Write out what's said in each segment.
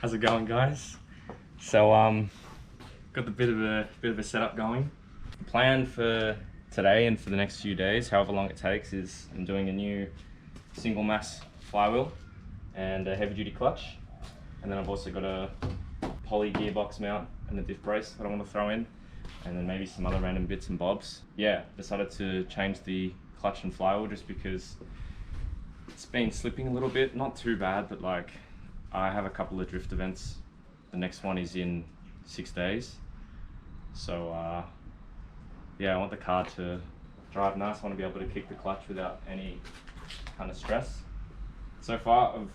How's it going, guys? So got a bit of a setup going. The plan for today and for the next few days, however long it takes, is I'm doing a new single mass flywheel and a heavy duty clutch, and then I've also got a poly gearbox mount and a diff brace that I want to throw in, and then maybe some other random bits and bobs. Yeah, decided to change the clutch and flywheel just because it's been slipping a little bit. Not too bad, but like I have a couple of drift events. The next one is in 6 days. So yeah, I want the car to drive nice. I want to be able to kick the clutch without any kind of stress. So far I've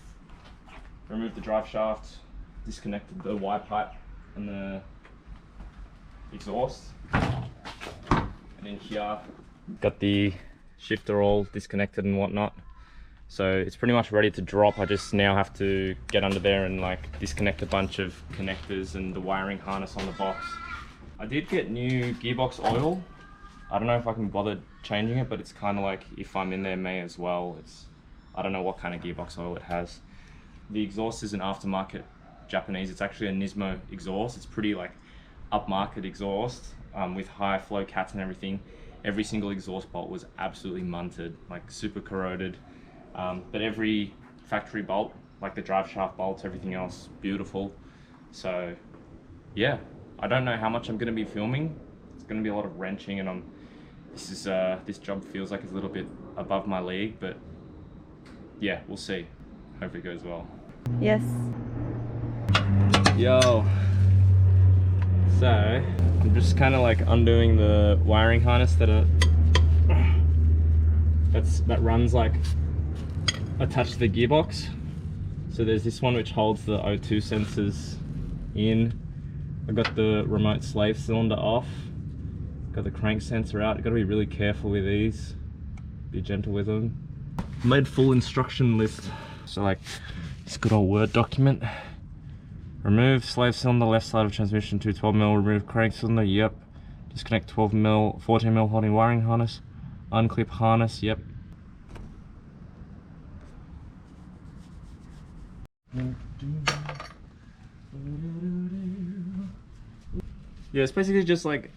removed the drive shaft, disconnected the Y pipe and the exhaust, and in here got the shifter all disconnected and whatnot. So it's pretty much ready to drop. I just now have to get under there and like disconnect a bunch of connectors and the wiring harness on the box. I did get new gearbox oil. I don't know if I can bother changing it, but it's kind of like, if I'm in there, may as well. I don't know what kind of gearbox oil it has. The exhaust is an aftermarket Japanese. It's actually a Nismo exhaust. It's pretty like upmarket exhaust with high flow cats and everything. Every single exhaust bolt was absolutely munted, like super corroded. But every factory bolt, like the drive shaft bolts, everything else, beautiful. So yeah, I don't know how much I'm going to be filming. It's going to be a lot of wrenching, and this job feels like it's a little bit above my league, but yeah, we'll see. Hope it goes well. Yes. Yo. So I'm just kind of like undoing the wiring harness that runs like attached to the gearbox. So there's this one which holds the O2 sensors in. I got the remote slave cylinder off. Got the crank sensor out. You've got to be really careful with these. Be gentle with them. Made full instruction list. So like this good old Word document. Remove slave cylinder left side of transmission to 12mm. Remove crank cylinder. Yep. Disconnect 12mm, 14mm holding wiring harness. Unclip harness. Yep. Yeah, it's basically just like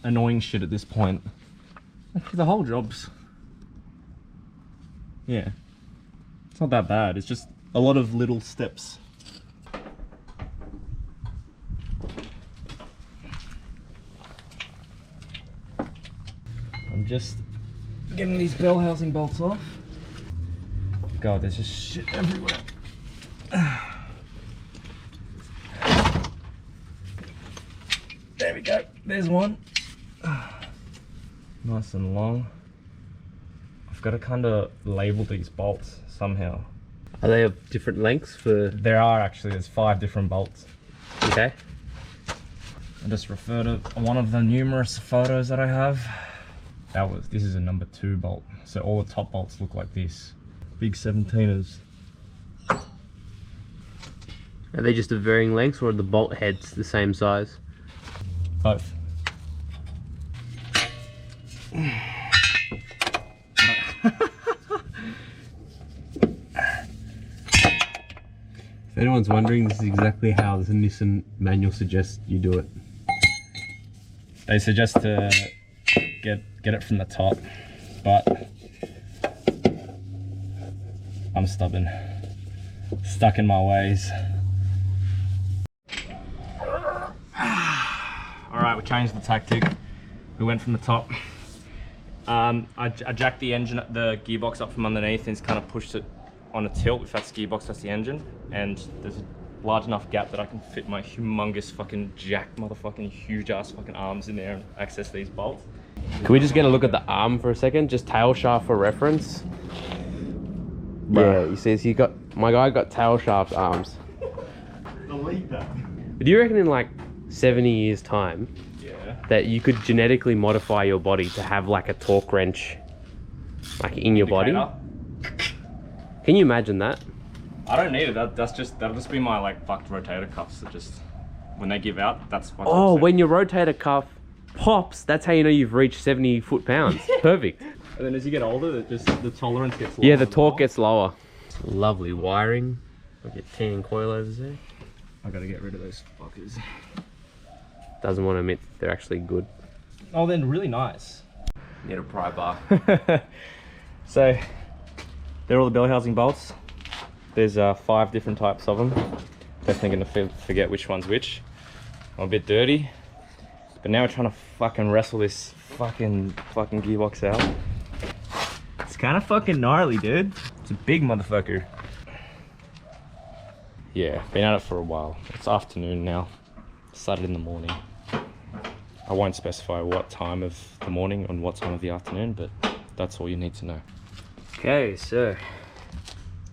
annoying shit at this point. The whole job's, yeah, it's not that bad. It's just a lot of little steps. I'm just getting these bell housing bolts off. God, there's just shit everywhere. There we go, there's one. Nice and long. I've got to kind of label these bolts somehow. Are they of different lengths for? There are actually, there's 5 different bolts. Okay. I just refer to one of the numerous photos that I have. This is a number 2 bolt. So all the top bolts look like this. Big 17ers. Are they just of varying lengths, or are the bolt heads the same size? Both. If anyone's wondering, this is exactly how the Nissan manual suggests you do it. They suggest to get it from the top, but I'm stubborn. Stuck in my ways. Alright, we changed the tactic. We went from the top. I jacked the engine, the gearbox up from underneath, and it's kind of pushed it on a tilt. If that's the gearbox, that's the engine. And there's a large enough gap that I can fit my humongous fucking jacked motherfucking huge ass fucking arms in there and access these bolts. Can we just get a look at the arm for a second? Just tail shaft for reference. Yeah, you see, my guy got tail shaft arms. Delete that. But do you reckon in like 70 years time, that you could genetically modify your body to have like a torque wrench like in your body? Can you imagine that? I don't need it. That'll just be my like fucked rotator cuffs that just, when they give out, that's what. Oh, when your rotator cuff pops, that's how you know you've reached 70 foot-pounds. Perfect. And then as you get older, the tolerance gets lower. Yeah, the torque gets lower. Lovely wiring. I'll get tan coilovers there. I gotta get rid of those fuckers. Doesn't want to admit they're actually good. Oh, they're really nice. Need a pry bar. So, they're all the bell housing bolts. There's 5 different types of them. Definitely gonna forget which one's which. I'm a bit dirty. But now we're trying to fucking wrestle this fucking gearbox out. It's kind of fucking gnarly, dude. It's a big motherfucker. Yeah, been at it for a while. It's afternoon now. Started in the morning. I won't specify what time of the morning and what time of the afternoon, but that's all you need to know. Okay, so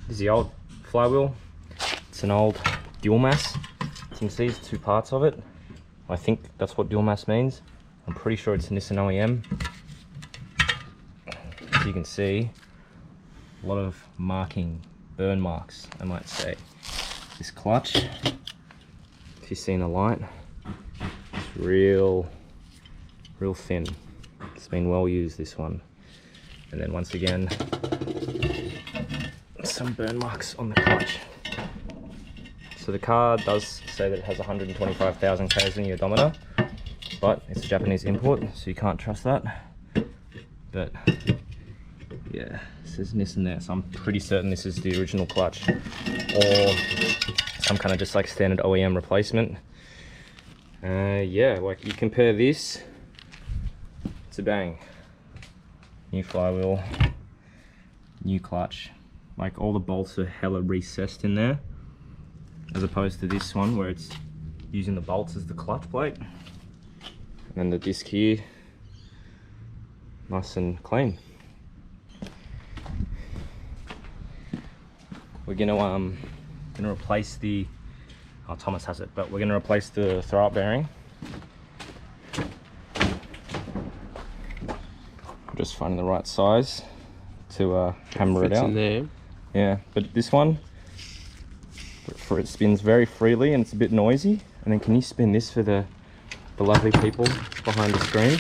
this is the old flywheel. It's an old dual mass. You can see there's 2 parts of it. I think that's what dual mass means. I'm pretty sure it's Nissan OEM. As you can see, a lot of marking, burn marks, I might say. This clutch, if you've seen the light, it's real thin. It's been well used, this one. And then once again, some burn marks on the clutch. So the car does say that it has 125,000 k's in the odometer, but it's a Japanese import, so you can't trust that. But yeah, it says Nissan there, so I'm pretty certain this is the original clutch, or some kind of just like standard OEM replacement. Yeah, like you compare this, it's a bang. New flywheel, new clutch. Like all the bolts are hella recessed in there, as opposed to this one where it's using the bolts as the clutch plate. And then the disc here, nice and clean. We're gonna replace the, oh, Thomas has it, but we're gonna replace the throw-up bearing. Just finding the right size to hammer it out. In there. Yeah, but this one, it spins very freely and it's a bit noisy. And then can you spin this for the lovely people behind the screen?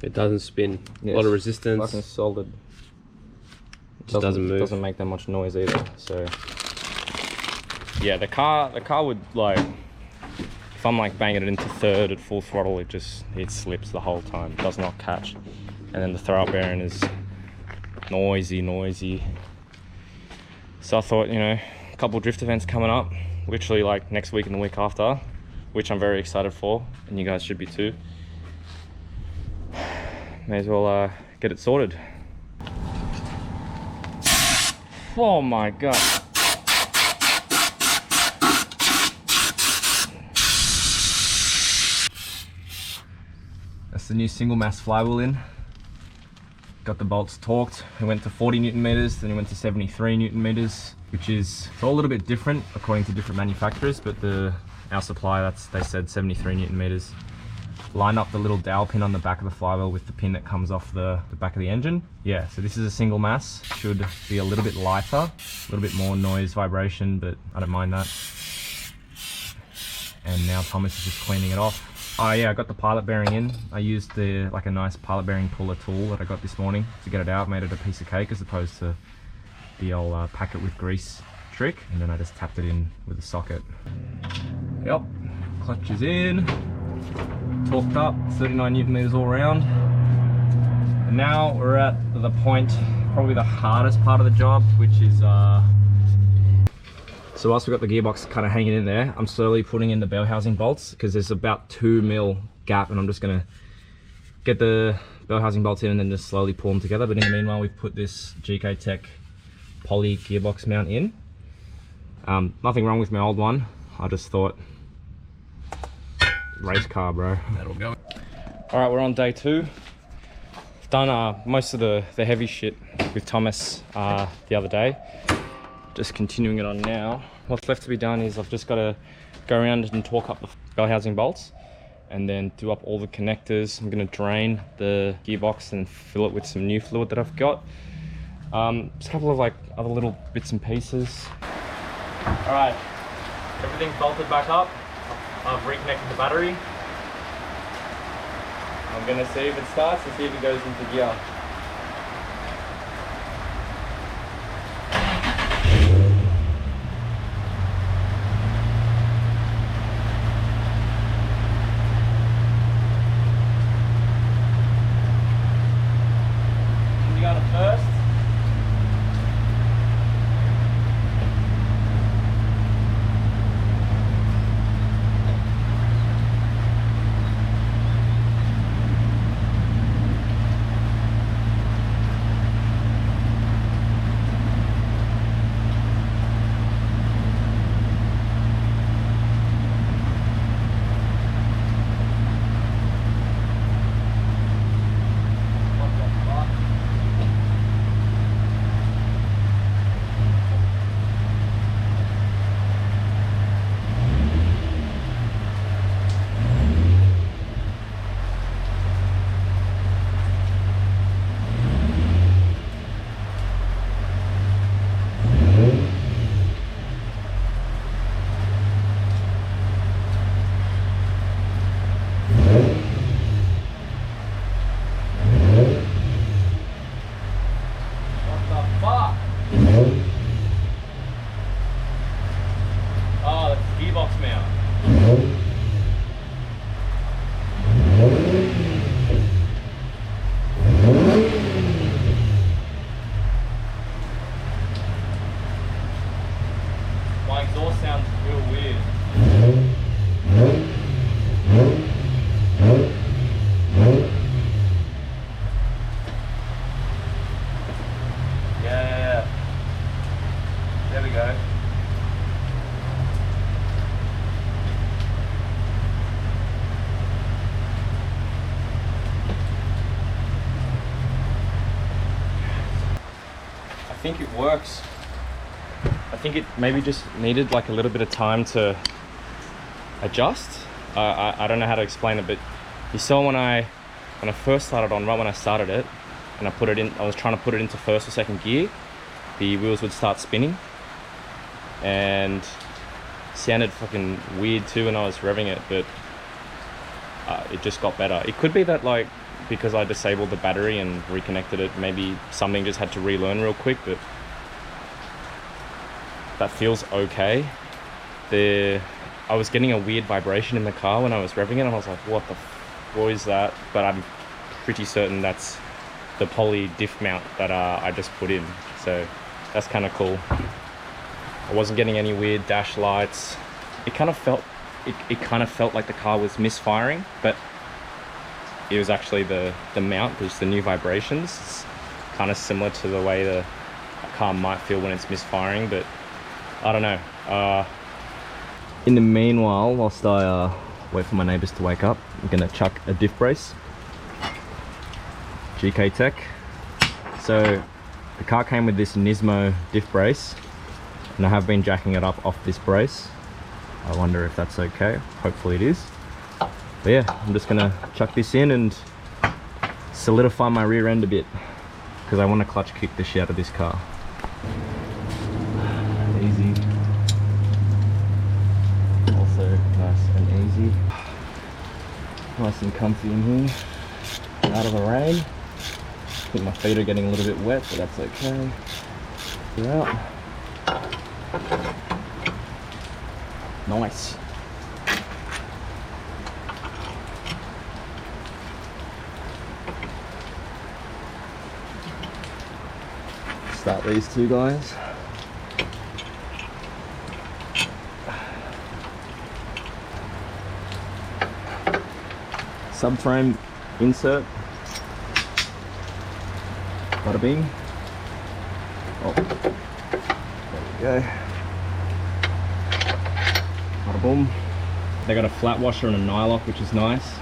It doesn't spin. Yes, a lot of resistance. Fucking solid. Just doesn't move. Doesn't make that much noise either. So yeah, the car would, like, if I'm like banging it into third at full throttle, it slips the whole time. It does not catch. And then the throw-up bearing is noisy. So I thought, you know, a couple drift events coming up, literally like next week and the week after, which I'm very excited for, and you guys should be too. May as well get it sorted. Oh my god. That's the new single mass flywheel in. Got the bolts torqued. We went to 40 Newton meters, then we went to 73 Newton meters, which is, it's all a little bit different according to different manufacturers, but our supply, they said 73 Newton meters. Line up the little dowel pin on the back of the flywheel with the pin that comes off the back of the engine. Yeah, so this is a single mass. Should be a little bit lighter, a little bit more noise, vibration, but I don't mind that. And now Thomas is just cleaning it off. Oh yeah, I got the pilot bearing in. I used like a nice pilot bearing puller tool that I got this morning to get it out. Made it a piece of cake as opposed to the old pack it with grease trick. And then I just tapped it in with a socket. Yep, clutch is in. Torqued up, 39 Newton meters all around. And now we're at the point, probably the hardest part of the job, which is so whilst we've got the gearbox kind of hanging in there, I'm slowly putting in the bell housing bolts because there's about 2 mil gap, and I'm just gonna get the bell housing bolts in and then just slowly pull them together. But in the meanwhile, we've put this Gktech poly gearbox mount in. Nothing wrong with my old one. I just thought, race car, bro. That'll go. All right, we're on day 2. I've done most of the heavy shit with Thomas the other day. Just continuing it on now. What's left to be done is I've just got to go around and torque up the bell housing bolts and then do up all the connectors. I'm going to drain the gearbox and fill it with some new fluid that I've got. Just a couple of like other little bits and pieces. All right, everything's bolted back up. I've reconnected the battery. I'm going to see if it starts and see if it goes into gear. gearbox mount. My exhaust sounds real weird. Yeah. There we go. I think it works. I think it maybe just needed like a little bit of time to adjust. I don't know how to explain it, but you saw when I first started on, right when I started it, and I was trying to put it into first or second gear, the wheels would start spinning, and sounded fucking weird too when I was revving it, but it just got better. It could be that like, because I disabled the battery and reconnected it, maybe something just had to relearn real quick, but that feels okay. I was getting a weird vibration in the car when I was revving it, and I was like, what is that? But I'm pretty certain that's the poly diff mount that I just put in. So that's kind of cool. I wasn't getting any weird dash lights. It kind of felt like the car was misfiring, but it was actually the mount, just the new vibrations. It's kind of similar to the way the car might feel when it's misfiring, but I don't know. In the meanwhile, whilst I wait for my neighbours to wake up, I'm gonna chuck a diff brace. Gktech. So the car came with this Nismo diff brace, and I have been jacking it up off this brace. I wonder if that's okay. Hopefully it is. But yeah, I'm just gonna chuck this in and solidify my rear end a bit, because I want to clutch kick the shit out of this car. Easy. Also nice and easy. Nice and comfy in here. Out of the rain. I think my feet are getting a little bit wet, but that's okay. Get out. Nice. Start these two guys. Subframe insert. Bada bing. Oh, there we go. Bada boom. They got a flat washer and a nylock, which is nice.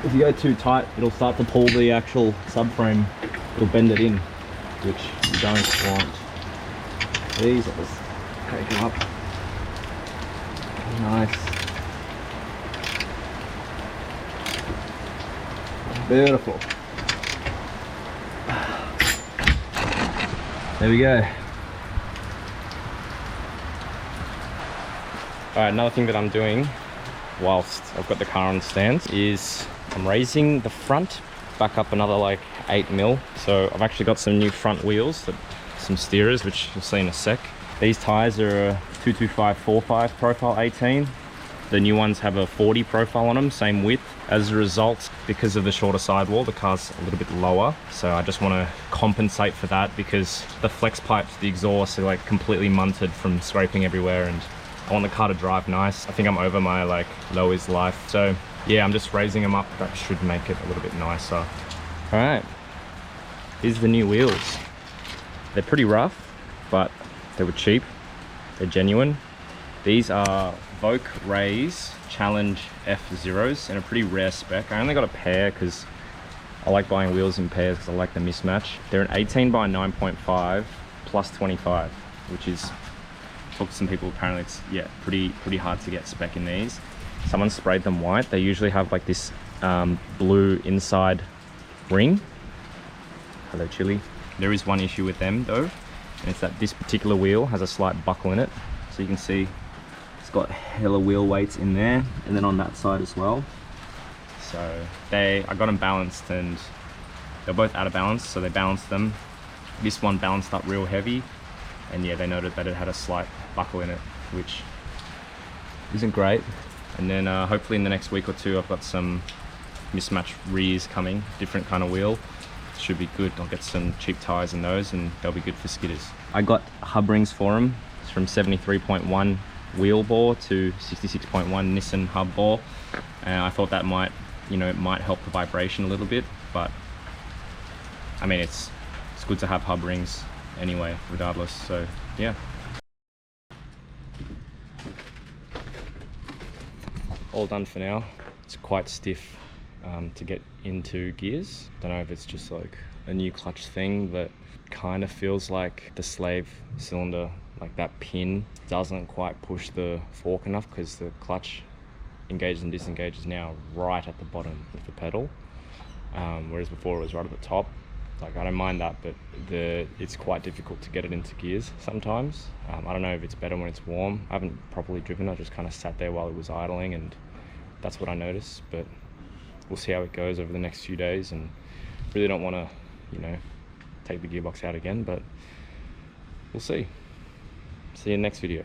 If you go too tight, it'll start to pull the actual subframe. It'll bend it in, which you don't want. These, I'll just take them up. Nice. Beautiful. There we go. Alright, another thing that I'm doing whilst I've got the car on stands is I'm raising the front back up another like 8 mil. So I've actually got some new front wheels, some steerers, which you'll see in a sec. These tires are a 225/45 profile 18. The new ones have a 40 profile on them, same width. As a result, because of the shorter sidewall, the car's a little bit lower. So I just want to compensate for that, because the flex pipes, the exhaust are like completely munted from scraping everywhere, and I want the car to drive nice. I think I'm over my like low is life. So yeah, I'm just raising them up. That should make it a little bit nicer. All right, here's the new wheels. They're pretty rough, but they were cheap. They're genuine. These are Voke Rays Challenge F0s in a pretty rare spec. I only got a pair because I like buying wheels in pairs because I like the mismatch. They're an 18 by 9.5 plus 25, which is, talk to some people, apparently it's, yeah, pretty hard to get spec in these. Someone sprayed them white. They usually have like this blue inside ring. Hello, Chili. There is one issue with them though, and it's that this particular wheel has a slight buckle in it. So you can see It's got hella wheel weights in there, and then on that side as well. So I got them balanced, and they're both out of balance, so they balanced them. This one balanced up real heavy, and yeah, they noted that it had a slight buckle in it, which isn't great. And then hopefully in the next week or two, I've got some mismatched rears coming, different kind of wheel. Should be good. I'll get some cheap tires in those, and they'll be good for skidders. I got hub rings for them. It's from 73.1 wheel bore to 66.1 Nissan hub bore. I thought that might, you know, it might help the vibration a little bit, but I mean, it's good to have hub rings anyway, regardless. So yeah. All done for now. It's quite stiff to get into gears. Don't know if it's just like a new clutch thing, but kind of feels like the slave cylinder, like that pin, doesn't quite push the fork enough, because the clutch engages and disengages now right at the bottom of the pedal, whereas before it was right at the top. Like, I don't mind that, but it's quite difficult to get it into gears sometimes. I don't know if it's better when it's warm. I haven't properly driven. I just kind of sat there while it was idling, and that's what I noticed. But we'll see how it goes over the next few days, and really don't want to, you know, take the gearbox out again, but we'll see. See you in the next video.